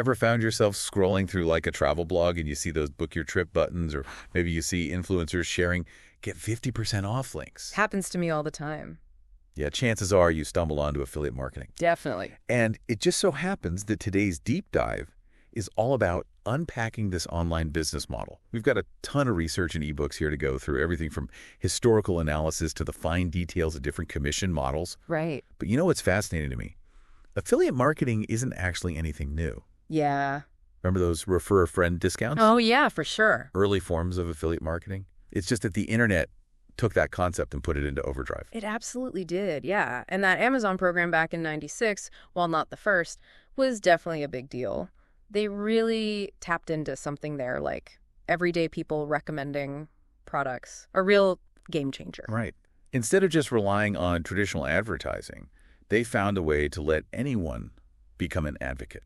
Ever found yourself scrolling through like a travel blog and you see those book your trip buttons, or maybe you see influencers sharing get 50% off links? Happens to me all the time. Yeah, chances are you stumble onto affiliate marketing. Definitely. And it just so happens that today's deep dive is all about unpacking this online business model. We've got a ton of research and ebooks here to go through, everything from historical analysis to the fine details of different commission models. Right. But you know what's fascinating to me? Affiliate marketing isn't actually anything new. Yeah. Remember those refer a friend discounts? Oh, yeah, for sure. Early forms of affiliate marketing. It's just that the internet took that concept and put it into overdrive. It absolutely did, yeah. And that Amazon program back in '96, while not the first, was definitely a big deal. They really tapped into something there, like everyday people recommending products. A real game changer. Right. Instead of just relying on traditional advertising, they found a way to let anyone become an advocate,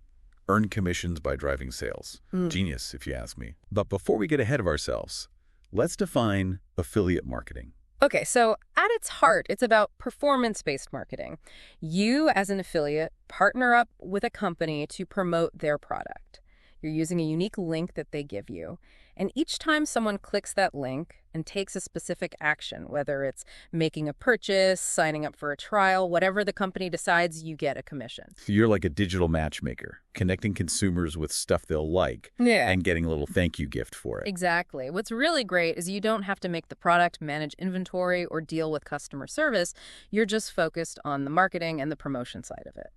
earn commissions by driving sales. Genius, if you ask me. But before we get ahead of ourselves, let's define affiliate marketing. Okay, so at its heart, it's about performance-based marketing. You, as an affiliate, partner up with a company to promote their product. You're using a unique link that they give you. And each time someone clicks that link and takes a specific action, whether it's making a purchase, signing up for a trial, whatever the company decides, you get a commission. So you're like a digital matchmaker, connecting consumers with stuff they'll like and getting a little thank you gift for it. Exactly. What's really great is you don't have to make the product, manage inventory, or deal with customer service. You're just focused on the marketing and the promotion side of it.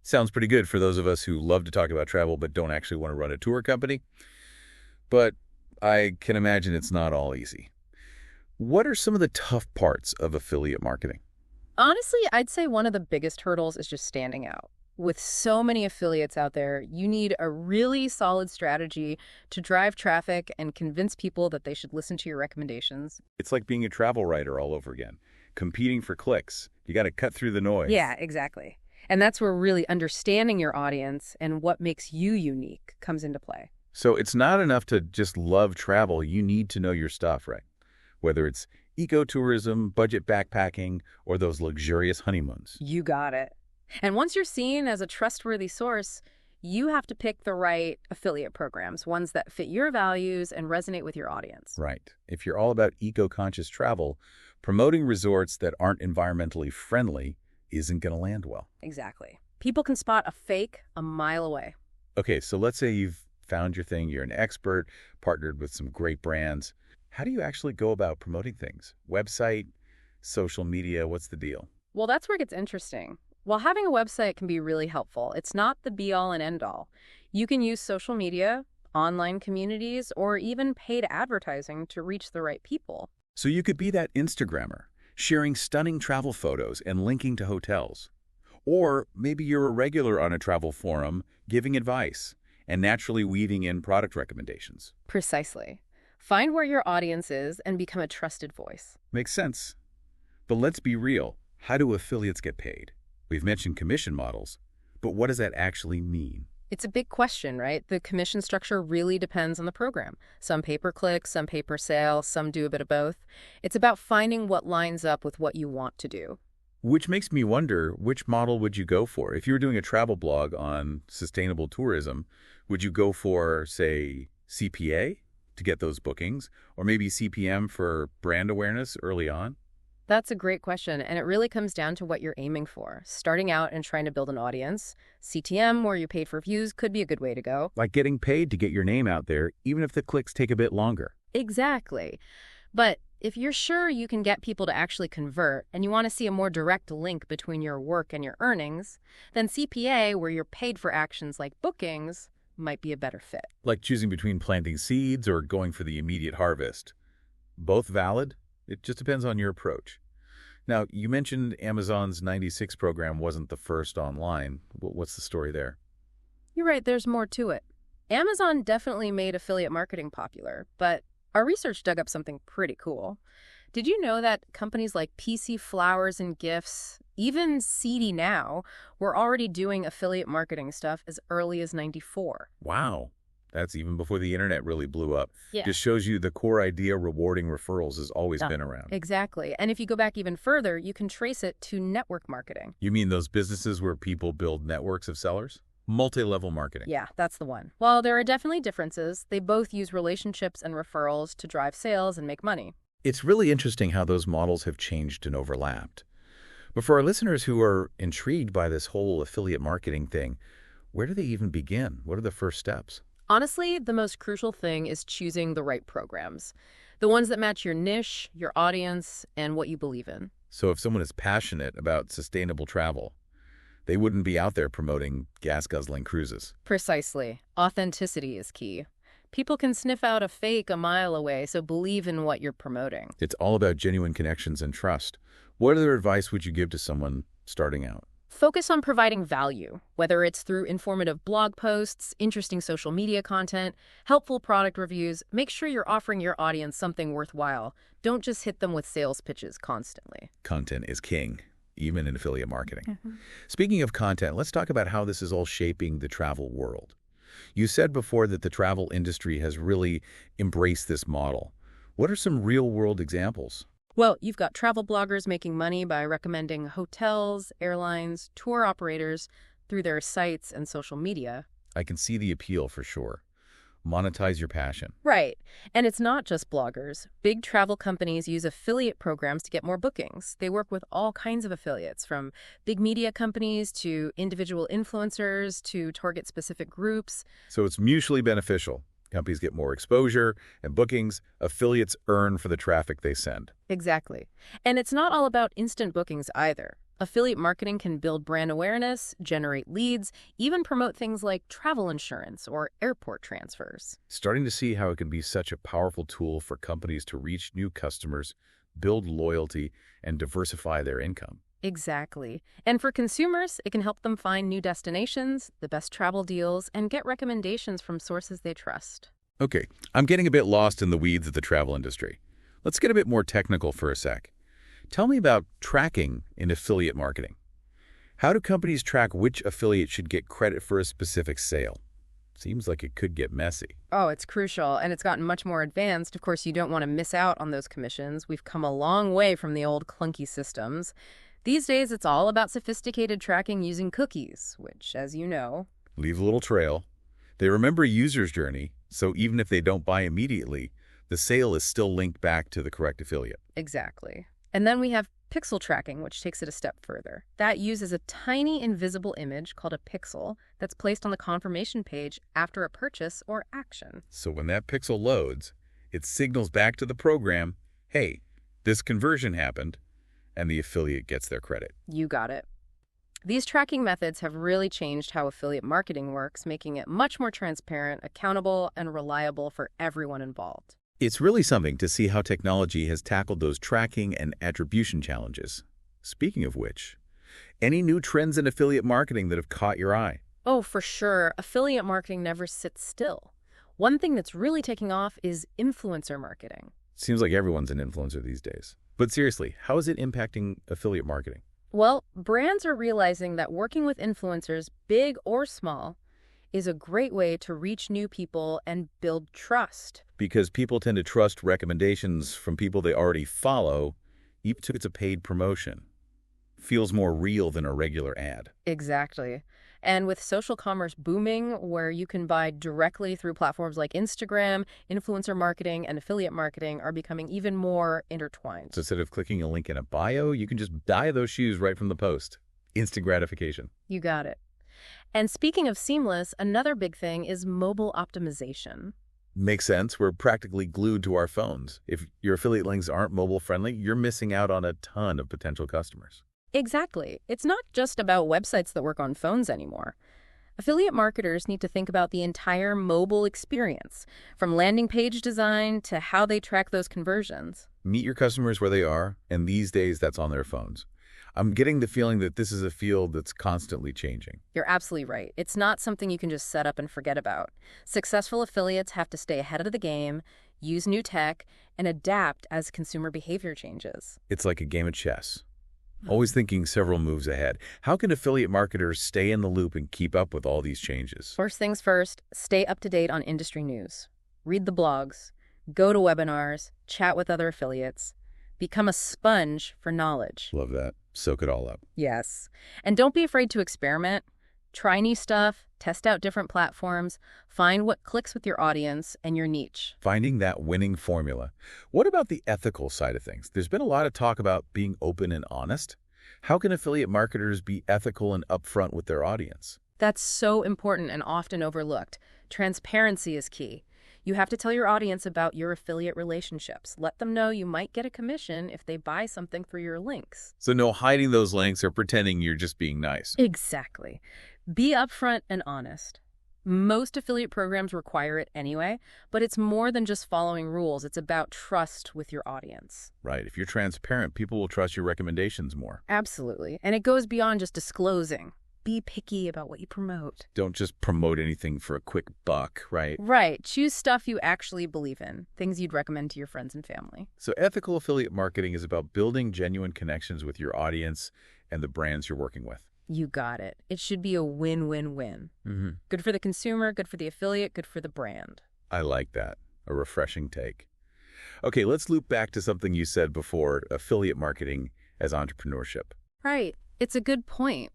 Sounds pretty good for those of us who love to talk about travel but don't actually want to run a tour company. But I can imagine it's not all easy. What are some of the tough parts of affiliate marketing? Honestly, I'd say one of the biggest hurdles is just standing out. With so many affiliates out there, you need a really solid strategy to drive traffic and convince people that they should listen to your recommendations. It's like being a travel writer all over again, competing for clicks. You got to cut through the noise. Yeah, exactly. And that's where really understanding your audience and what makes you unique comes into play. So it's not enough to just love travel. You need to know your stuff, right? Whether it's ecotourism, budget backpacking, or those luxurious honeymoons. You got it. And once you're seen as a trustworthy source, you have to pick the right affiliate programs, ones that fit your values and resonate with your audience. Right. If you're all about eco-conscious travel, promoting resorts that aren't environmentally friendly isn't going to land well. Exactly. People can spot a fake a mile away. Okay, so let's say you've found your thing, you're an expert, partnered with some great brands. How do you actually go about promoting things? Website, social media, what's the deal? Well, that's where it gets interesting. While having a website can be really helpful, it's not the be-all and end-all. You can use social media, online communities, or even paid advertising to reach the right people. So you could be that Instagrammer, sharing stunning travel photos and linking to hotels. Or maybe you're a regular on a travel forum, giving advice and naturally weaving in product recommendations. Precisely. Find where your audience is and become a trusted voice. Makes sense. But let's be real. How do affiliates get paid? We've mentioned commission models, but what does that actually mean? It's a big question, right? The commission structure really depends on the program. Some pay-per-click, some pay-per-sale, some do a bit of both. It's about finding what lines up with what you want to do. Which makes me wonder, which model would you go for? If you were doing a travel blog on sustainable tourism, would you go for, say, CPA to get those bookings, or maybe CPM for brand awareness early on? That's a great question, and it really comes down to what you're aiming for. Starting out and trying to build an audience, CTM, where you pay for views, could be a good way to go. Like getting paid to get your name out there, even if the clicks take a bit longer. Exactly. But if you're sure you can get people to actually convert and you want to see a more direct link between your work and your earnings, then CPA, where you're paid for actions like bookings, might be a better fit. Like choosing between planting seeds or going for the immediate harvest. Both valid? It just depends on your approach. Now, you mentioned Amazon's 96 program wasn't the first online. What's the story there? You're right, there's more to it. Amazon definitely made affiliate marketing popular, but our research dug up something pretty cool. Did you know that companies like PC Flowers and Gifts, even CD Now, were already doing affiliate marketing stuff as early as '94? Wow. That's even before the internet really blew up. Yeah. Just shows you the core idea rewarding referrals has always been around. Exactly. And if you go back even further, you can trace it to network marketing. You mean those businesses where people build networks of sellers? Multi-level marketing. Yeah, that's the one. While there are definitely differences, they both use relationships and referrals to drive sales and make money. It's really interesting how those models have changed and overlapped. But for our listeners who are intrigued by this whole affiliate marketing thing, where do they even begin? What are the first steps? Honestly, the most crucial thing is choosing the right programs. The ones that match your niche, your audience, and what you believe in. So if someone is passionate about sustainable travel, they wouldn't be out there promoting gas-guzzling cruises. Precisely. Authenticity is key. People can sniff out a fake a mile away, so believe in what you're promoting. It's all about genuine connections and trust. What other advice would you give to someone starting out? Focus on providing value, whether it's through informative blog posts, interesting social media content, helpful product reviews. Make sure you're offering your audience something worthwhile. Don't just hit them with sales pitches constantly. Content is king, even in affiliate marketing. Speaking of content, let's talk about how this is all shaping the travel world. You said before that the travel industry has really embraced this model. What are some real-world examples? Well, you've got travel bloggers making money by recommending hotels, airlines, tour operators through their sites and social media. I can see the appeal for sure. Monetize your passion. Right. And it's not just bloggers. Big travel companies use affiliate programs to get more bookings. They work with all kinds of affiliates, from big media companies to individual influencers to target specific groups. So it's mutually beneficial. Companies get more exposure and bookings. Affiliates earn for the traffic they send. Exactly. And it's not all about instant bookings either. Affiliate marketing can build brand awareness, generate leads, even promote things like travel insurance or airport transfers. Starting to see how it can be such a powerful tool for companies to reach new customers, build loyalty, and diversify their income. Exactly. And for consumers, it can help them find new destinations, the best travel deals, and get recommendations from sources they trust. Okay, I'm getting a bit lost in the weeds of the travel industry. Let's get a bit more technical for a sec. Tell me about tracking in affiliate marketing. How do companies track which affiliate should get credit for a specific sale? Seems like it could get messy. Oh, it's crucial, and it's gotten much more advanced. Of course, you don't want to miss out on those commissions. We've come a long way from the old clunky systems. These days, it's all about sophisticated tracking using cookies, which, as you know, Leave a little trail. They remember a user's journey, so even if they don't buy immediately, the sale is still linked back to the correct affiliate. exactly. And then we have pixel tracking, which takes it a step further. That uses a tiny invisible image called a pixel that's placed on the confirmation page after a purchase or action. So when that pixel loads, it signals back to the program, hey, this conversion happened, and the affiliate gets their credit. You got it. These tracking methods have really changed how affiliate marketing works, making it much more transparent, accountable, and reliable for everyone involved. It's really something to see how technology has tackled those tracking and attribution challenges. Speaking of which, any new trends in affiliate marketing that have caught your eye? Oh, for sure. Affiliate marketing never sits still. One thing that's really taking off is influencer marketing. Seems like everyone's an influencer these days. But seriously, how is it impacting affiliate marketing? Well, brands are realizing that working with influencers, big or small, is a great way to reach new people and build trust. Because people tend to trust recommendations from people they already follow, even if it's a paid promotion. Feels more real than a regular ad. Exactly. And with social commerce booming, where you can buy directly through platforms like Instagram, influencer marketing and affiliate marketing are becoming even more intertwined. So instead of clicking a link in a bio, you can just buy those shoes right from the post. Instant gratification. You got it. And speaking of seamless, another big thing is mobile optimization. Makes sense. We're practically glued to our phones. If your affiliate links aren't mobile friendly, you're missing out on a ton of potential customers. Exactly. It's not just about websites that work on phones anymore. Affiliate marketers need to think about the entire mobile experience, from landing page design to how they track those conversions. Meet your customers where they are, and these days that's on their phones. I'm getting the feeling that this is a field that's constantly changing. You're absolutely right. It's not something you can just set up and forget about. Successful affiliates have to stay ahead of the game, use new tech, and adapt as consumer behavior changes. It's like a game of chess. Always thinking several moves ahead. How can affiliate marketers stay in the loop and keep up with all these changes? First things first, stay up to date on industry news. Read the blogs, go to webinars, chat with other affiliates. Become a sponge for knowledge. Love that. Soak it all up. Yes. And don't be afraid to experiment. Try new stuff, Test out different platforms, find what clicks with your audience and your niche. Finding that winning formula. What about the ethical side of things? There's been a lot of talk about being open and honest. How can affiliate marketers be ethical and upfront with their audience? That's so important and often overlooked. Transparency is key. You have to tell your audience about your affiliate relationships. Let them know you might get a commission if they buy something through your links. So no hiding those links or pretending you're just being nice. Exactly. Be upfront and honest. Most affiliate programs require it anyway, but it's more than just following rules. It's about trust with your audience. Right. If you're transparent, people will trust your recommendations more. Absolutely. And it goes beyond just disclosing. Be picky about what you promote. Don't just promote anything for a quick buck, right? Right. Choose stuff you actually believe in, things you'd recommend to your friends and family. So ethical affiliate marketing is about building genuine connections with your audience and the brands you're working with. You got it. It should be a win-win-win. Good for the consumer, good for the affiliate, good for the brand. I like that. A refreshing take. Okay, let's loop back to something you said before, affiliate marketing as entrepreneurship. Right. It's a good point.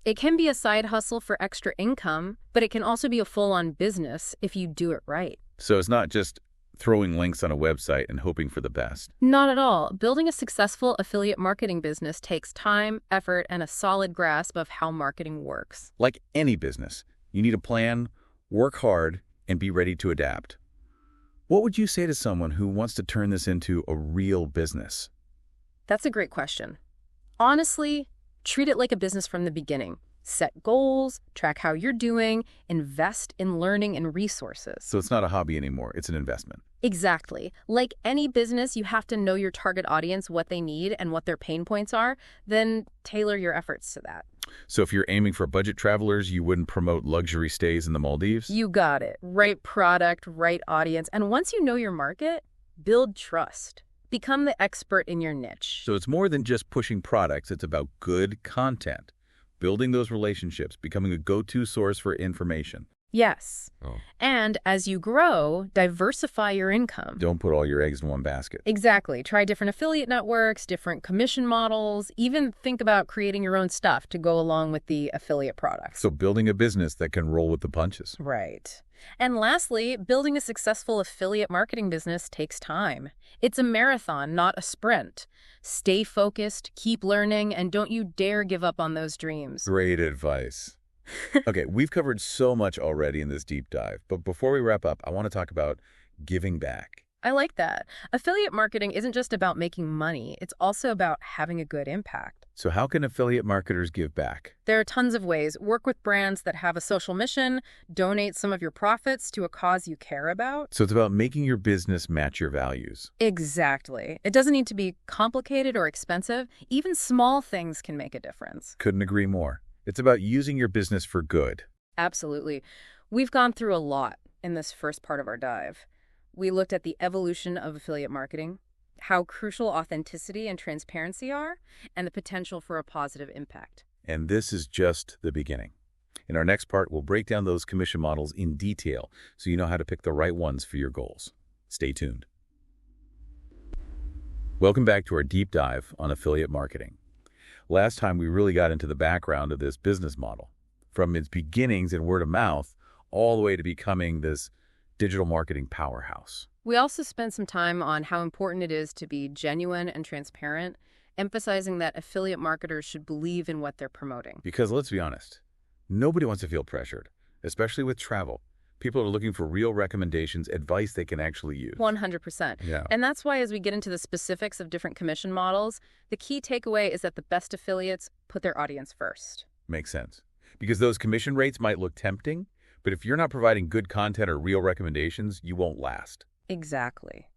It can be a side hustle for extra income, but it can also be a full-on business if you do it right. So it's not just throwing links on a website and hoping for the best. Not at all. Building a successful affiliate marketing business takes time, effort, and a solid grasp of how marketing works. Like any business, you need a plan, work hard, and be ready to adapt. What would you say to someone who wants to turn this into a real business? That's a great question. Honestly, treat it like a business from the beginning. Set goals, track how you're doing, invest in learning and resources. So it's not a hobby anymore, it's an investment. Exactly. Like any business, you have to know your target audience, what they need, and what their pain points are, then tailor your efforts to that. So if you're aiming for budget travelers, you wouldn't promote luxury stays in the Maldives? You got it. Right product, right audience. And once you know your market, build trust. Become the expert in your niche. So it's more than just pushing products, it's about good content. Building those relationships, becoming a go-to source for information. Yes. And as you grow, diversify your income. Don't put all your eggs in one basket. Exactly. Try different affiliate networks, different commission models, even think about creating your own stuff to go along with the affiliate products. So building a business that can roll with the punches. Right. And lastly, building a successful affiliate marketing business takes time. It's a marathon, not a sprint. Stay focused, keep learning, and don't you dare give up on those dreams. Great advice. Okay, we've covered so much already in this deep dive, but before we wrap up, I want to talk about giving back. I like that. Affiliate marketing isn't just about making money, it's also about having a good impact. So how can affiliate marketers give back? There are tons of ways. Work with brands that have a social mission, donate some of your profits to a cause you care about. So it's about making your business match your values. Exactly. It doesn't need to be complicated or expensive. Even small things can make a difference. Couldn't agree more. It's about using your business for good. Absolutely. We've gone through a lot in this first part of our dive. We looked at the evolution of affiliate marketing, how crucial authenticity and transparency are, and the potential for a positive impact. And this is just the beginning. In our next part, we'll break down those commission models in detail so you know how to pick the right ones for your goals. Stay tuned. Welcome back to our deep dive on affiliate marketing. Last time, we really got into the background of this business model, from its beginnings in word of mouth all the way to becoming this digital marketing powerhouse. We also spent some time on how important it is to be genuine and transparent, emphasizing that affiliate marketers should believe in what they're promoting. Because let's be honest, nobody wants to feel pressured, especially with travel. People are looking for real recommendations, advice they can actually use. 100%. Yeah. And that's why as we get into the specifics of different commission models, the key takeaway is that the best affiliates put their audience first. Makes sense. Because those commission rates might look tempting, but if you're not providing good content or real recommendations, you won't last. Exactly.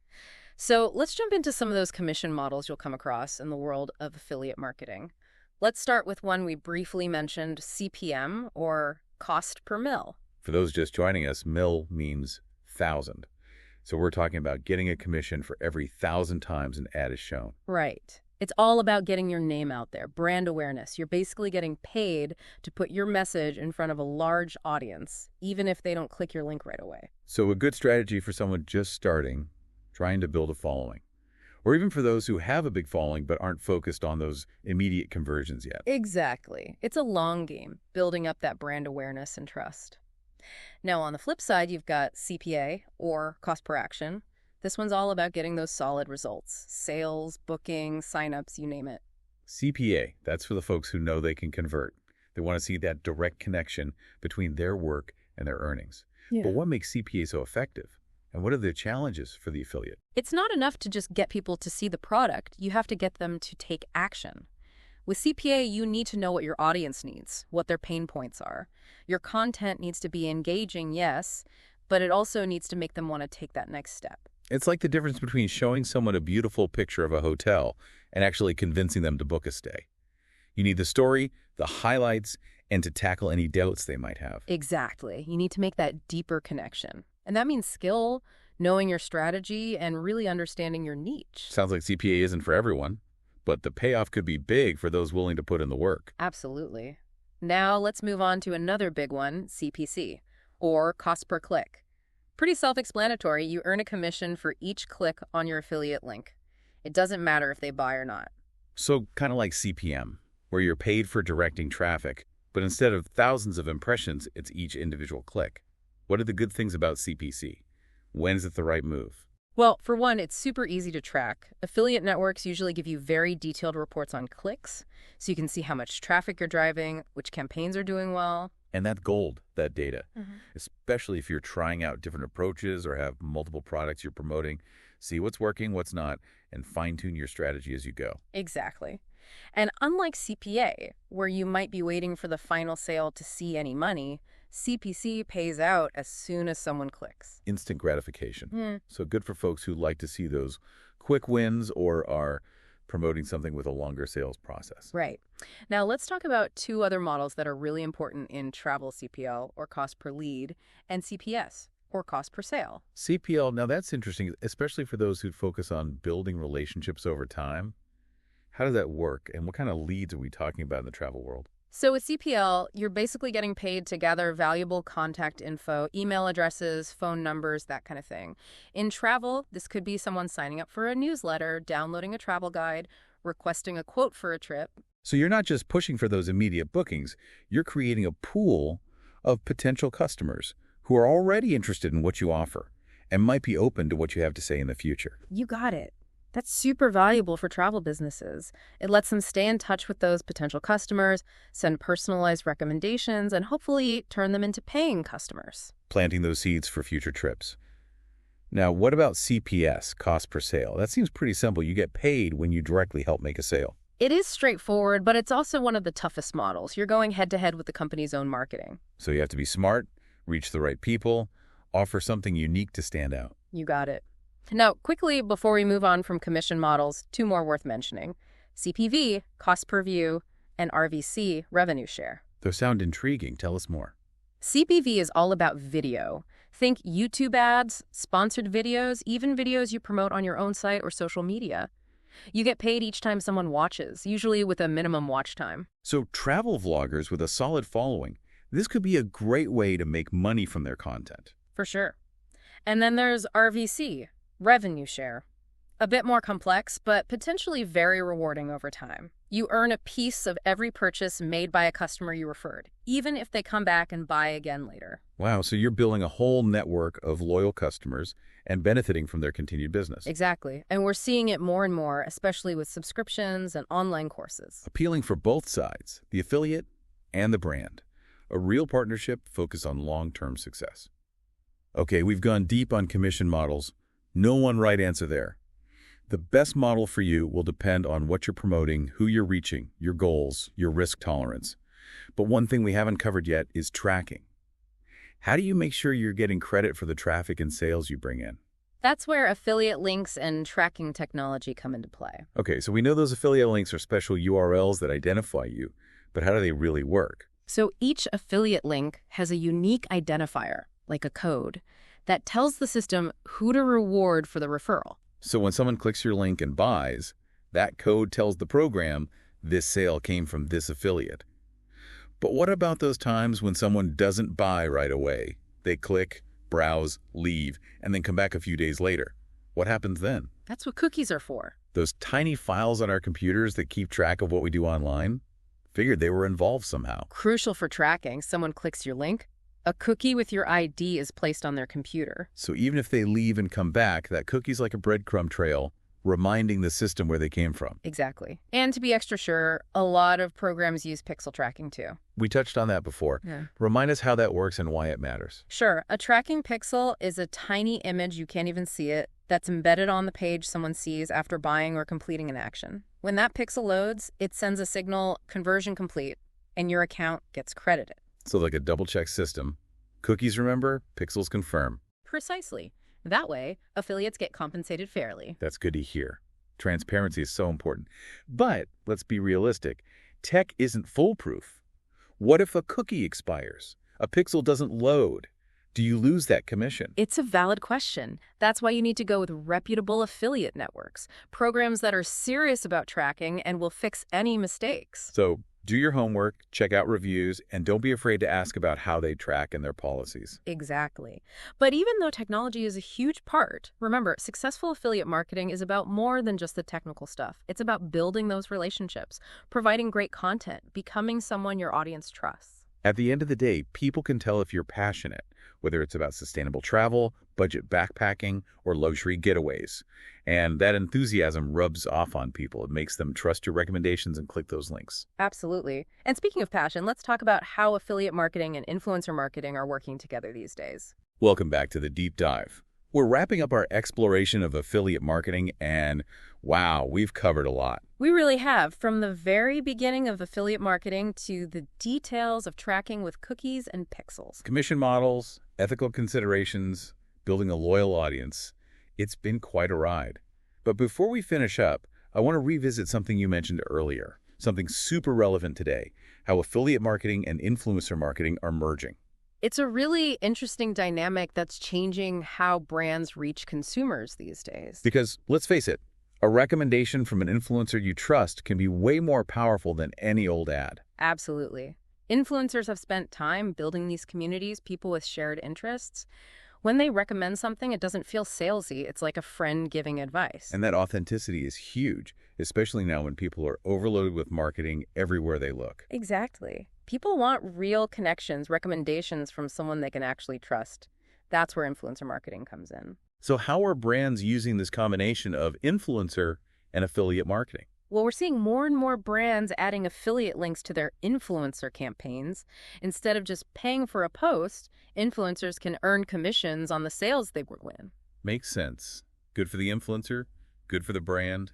So let's jump into some of those commission models you'll come across in the world of affiliate marketing. Let's start with one we briefly mentioned, CPM, or cost per mil. For those just joining us, mil means 1,000. So we're talking about getting a commission for every 1,000 times an ad is shown. Right. It's all about getting your name out there, brand awareness. You're basically getting paid to put your message in front of a large audience, even if they don't click your link right away. So a good strategy for someone just starting, trying to build a following. Or even for those who have a big following but aren't focused on those immediate conversions yet. Exactly. It's a long game, building up that brand awareness and trust. Now, on the flip side, you've got CPA, or cost per action. This one's all about getting those solid results. Sales, bookings, signups, you name it. CPA, that's for the folks who know they can convert. They want to see that direct connection between their work and their earnings. Yeah. But what makes CPA so effective? And what are the challenges for the affiliate? It's not enough to just get people to see the product. You have to get them to take action. With CPA, you need to know what your audience needs, what their pain points are. Your content needs to be engaging, yes, but it also needs to make them want to take that next step. It's like the difference between showing someone a beautiful picture of a hotel and actually convincing them to book a stay. You need the story, the highlights, and to tackle any doubts they might have. Exactly. You need to make that deeper connection. And that means skill, knowing your strategy, and really understanding your niche. Sounds like CPA isn't for everyone, but the payoff could be big for those willing to put in the work. Absolutely. Now let's move on to another big one, CPC, or cost per click. Pretty self-explanatory. You earn a commission for each click on your affiliate link. It doesn't matter if they buy or not. So kind of like CPM, where you're paid for directing traffic, but instead of thousands of impressions, it's each individual click. What are the good things about CPC? When is it the right move? Well, for one, it's super easy to track. Affiliate networks usually give you very detailed reports on clicks, so you can see how much traffic you're driving, which campaigns are doing well. And that's gold, that data, especially if you're trying out different approaches or have multiple products you're promoting. See what's working, what's not, and fine-tune your strategy as you go. Exactly. And unlike CPA, where you might be waiting for the final sale to see any money, CPC pays out as soon as someone clicks. Instant gratification. So good for folks who like to see those quick wins or are promoting something with a longer sales process. Right. Now let's talk about two other models that are really important in travel CPL, or cost per lead, and CPS, or cost per sale. CPL, now that's interesting, especially for those who focus on building relationships over time. How does that work, and what kind of leads are we talking about in the travel world? So with CPL, you're basically getting paid to gather valuable contact info, email addresses, phone numbers, that kind of thing. In travel, this could be someone signing up for a newsletter, downloading a travel guide, requesting a quote for a trip. So you're not just pushing for those immediate bookings, you're creating a pool of potential customers who are already interested in what you offer and might be open to what you have to say in the future. You got it. That's super valuable for travel businesses. It lets them stay in touch with those potential customers, send personalized recommendations, and hopefully turn them into paying customers. Planting those seeds for future trips. Now, what about CPS, cost per sale? That seems pretty simple. You get paid when you directly help make a sale. It is straightforward, but it's also one of the toughest models. You're going head-to-head with the company's own marketing. So you have to be smart, reach the right people, offer something unique to stand out. You got it. Now, quickly, before we move on from commission models, two more worth mentioning. CPV, cost per view, and RVC, revenue share. Those sound intriguing. Tell us more. CPV is all about video. Think YouTube ads, sponsored videos, even videos you promote on your own site or social media. You get paid each time someone watches, usually with a minimum watch time. So travel vloggers with a solid following, this could be a great way to make money from their content. For sure. And then there's RVC, revenue share. A bit more complex, but potentially very rewarding over time. You earn a piece of every purchase made by a customer you referred, even if they come back and buy again later. Wow, so you're building a whole network of loyal customers and benefiting from their continued business. Exactly. And we're seeing it more and more, especially with subscriptions and online courses. Appealing for both sides, the affiliate and the brand. A real partnership focused on long-term success. Okay, we've gone deep on commission models. No one right answer there. The best model for you will depend on what you're promoting, who you're reaching, your goals, your risk tolerance. But one thing we haven't covered yet is tracking. How do you make sure you're getting credit for the traffic and sales you bring in? That's where affiliate links and tracking technology come into play. Okay, so we know those affiliate links are special URLs that identify you, but how do they really work? So each affiliate link has a unique identifier, like a code, that tells the system who to reward for the referral. So when someone clicks your link and buys, that code tells the program this sale came from this affiliate. But what about those times when someone doesn't buy right away? They click, browse, leave, and then come back a few days later. What happens then? That's what cookies are for. Those tiny files on our computers that keep track of what we do online? Figured they were involved somehow. Crucial for tracking. Someone clicks your link, a cookie with your ID is placed on their computer. So even if they leave and come back, that cookie's like a breadcrumb trail, reminding the system where they came from. Exactly. And to be extra sure, a lot of programs use pixel tracking too. We touched on that before. Yeah. Remind us how that works and why it matters. Sure. A tracking pixel is a tiny image, you can't even see it, that's embedded on the page someone sees after buying or completing an action. When that pixel loads, it sends a signal, conversion complete, and your account gets credited. So like a double-check system. Cookies remember, pixels confirm. Precisely. That way, affiliates get compensated fairly. That's good to hear. Transparency is so important. But let's be realistic. Tech isn't foolproof. What if a cookie expires? A pixel doesn't load? Do you lose that commission? It's a valid question. That's why you need to go with reputable affiliate networks, programs that are serious about tracking and will fix any mistakes. So do your homework, check out reviews, and don't be afraid to ask about how they track and their policies. Exactly. But even though technology is a huge part, remember, successful affiliate marketing is about more than just the technical stuff. It's about building those relationships, providing great content, becoming someone your audience trusts. At the end of the day, people can tell if you're passionate, whether it's about sustainable travel, budget backpacking, or luxury getaways. And that enthusiasm rubs off on people. It makes them trust your recommendations and click those links. Absolutely. And speaking of passion, let's talk about how affiliate marketing and influencer marketing are working together these days. Welcome back to the Deep Dive. We're wrapping up our exploration of affiliate marketing, and wow, we've covered a lot. We really have, from the very beginning of affiliate marketing to the details of tracking with cookies and pixels. Commission models, ethical considerations, building a loyal audience. It's been quite a ride. But before we finish up, I want to revisit something you mentioned earlier, something super relevant today, how affiliate marketing and influencer marketing are merging. It's a really interesting dynamic that's changing how brands reach consumers these days. Because, let's face it, a recommendation from an influencer you trust can be way more powerful than any old ad. Absolutely. Influencers have spent time building these communities, people with shared interests. When they recommend something, it doesn't feel salesy. It's like a friend giving advice. And that authenticity is huge, especially now when people are overloaded with marketing everywhere they look. Exactly. People want real connections, recommendations from someone they can actually trust. That's where influencer marketing comes in. So how are brands using this combination of influencer and affiliate marketing? Well, we're seeing more and more brands adding affiliate links to their influencer campaigns. Instead of just paying for a post, influencers can earn commissions on the sales they would win. Makes sense. Good for the influencer, good for the brand.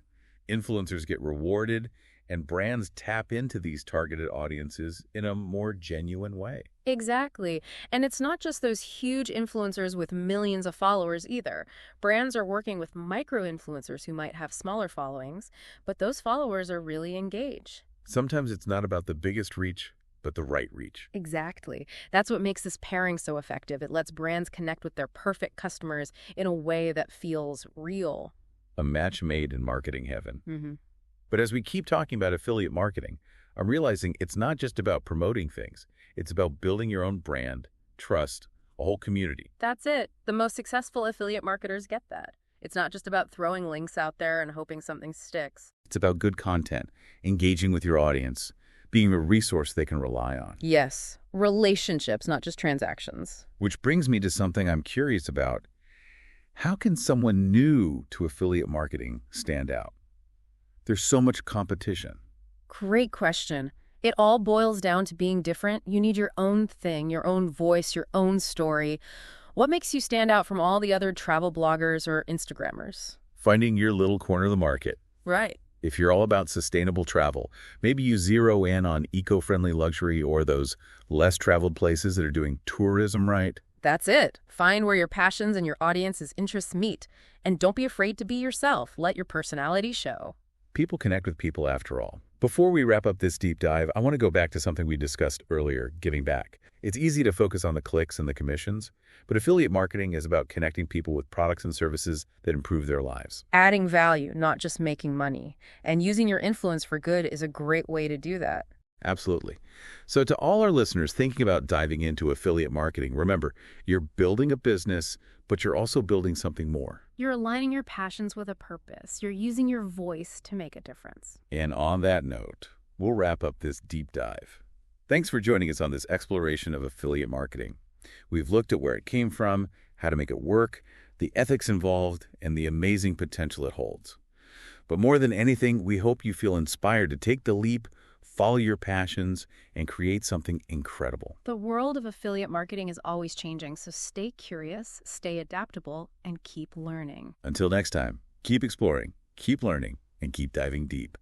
Influencers get rewarded, and brands tap into these targeted audiences in a more genuine way. Exactly. And it's not just those huge influencers with millions of followers either. Brands are working with micro-influencers who might have smaller followings, but those followers are really engaged. Sometimes it's not about the biggest reach, but the right reach. Exactly. That's what makes this pairing so effective. It lets brands connect with their perfect customers in a way that feels real. A match made in marketing heaven. Mm-hmm. But as we keep talking about affiliate marketing, I'm realizing it's not just about promoting things. It's about building your own brand, trust, a whole community. That's it. The most successful affiliate marketers get that. It's not just about throwing links out there and hoping something sticks. It's about good content, engaging with your audience, being a resource they can rely on. Yes. Relationships, not just transactions. Which brings me to something I'm curious about. How can someone new to affiliate marketing stand out? There's so much competition. Great question. It all boils down to being different. You need your own thing, your own voice, your own story. What makes you stand out from all the other travel bloggers or Instagrammers? Finding your little corner of the market. Right. If you're all about sustainable travel, maybe you zero in on eco-friendly luxury or those less traveled places that are doing tourism right. That's it. Find where your passions and your audience's interests meet. And don't be afraid to be yourself. Let your personality show. People connect with people after all. Before we wrap up this deep dive, I want to go back to something we discussed earlier, giving back. It's easy to focus on the clicks and the commissions, but affiliate marketing is about connecting people with products and services that improve their lives. Adding value, not just making money. And using your influence for good is a great way to do that. Absolutely. So to all our listeners thinking about diving into affiliate marketing, remember, you're building a business, but you're also building something more. You're aligning your passions with a purpose. You're using your voice to make a difference. And on that note, we'll wrap up this deep dive. Thanks for joining us on this exploration of affiliate marketing. We've looked at where it came from, how to make it work, the ethics involved, and the amazing potential it holds. But more than anything, we hope you feel inspired to take the leap, follow your passions, and create something incredible. The world of affiliate marketing is always changing, so stay curious, stay adaptable, and keep learning. Until next time, keep exploring, keep learning, and keep diving deep.